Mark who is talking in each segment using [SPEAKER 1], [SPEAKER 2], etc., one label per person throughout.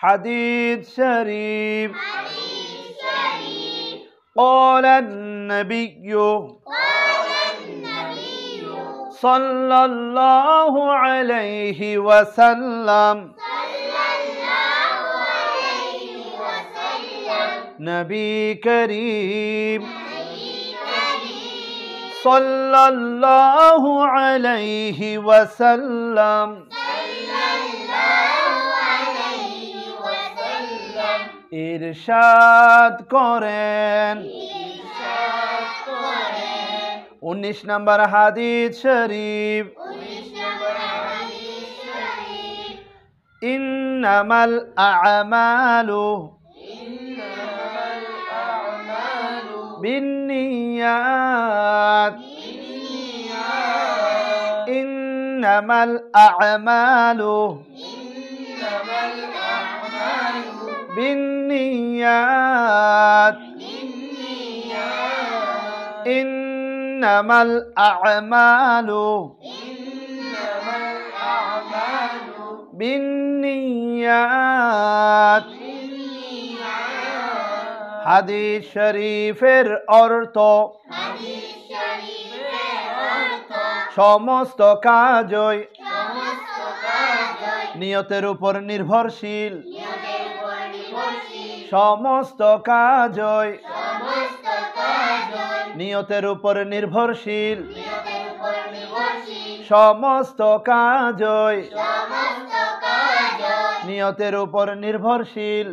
[SPEAKER 1] حديث شريف قال النبي صلى الله عليه وسلم نبي كريم صلى الله عليه وسلم ইরশাদ করেন 19 নম্বর হাদিস শরীফ ইন্নামাল আ'মালু বিন্নিয়াত ইন্নামাল আ'মালু بالنيات إنما الأعمال بالنيات হাদিস শরীফের অর্থ সমস্ত কাজই নিয়তের উপর নির্ভরশীল সমস্ত কাজই নিয়তের উপর নির্ভরশীল সমস্ত কাজই নিয়তের উপর নির্ভরশীল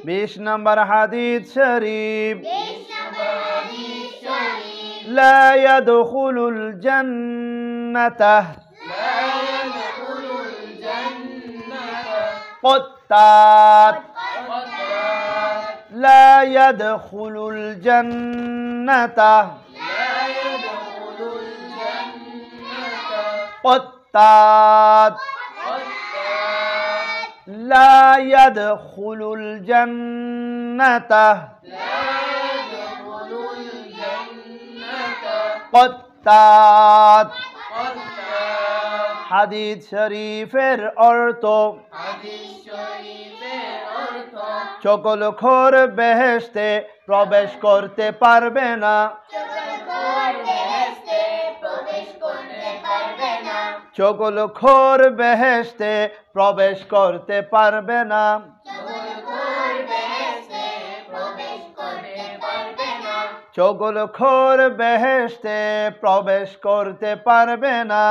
[SPEAKER 1] 20 নম্বর হাদিস শরীফ لا يدخل الجنة قطات لا يدخل الجنة قطات لا يدخل الجنة قطات হাদিস শরীফের অর্থ চকলখোর বেহেশতে প্রবেশ করতে পারবে না চকলখোর বেহেশতে প্রবেশ করতে পারবে না চকলখোর বেহেশতে প্রবেশ করতে পারবে না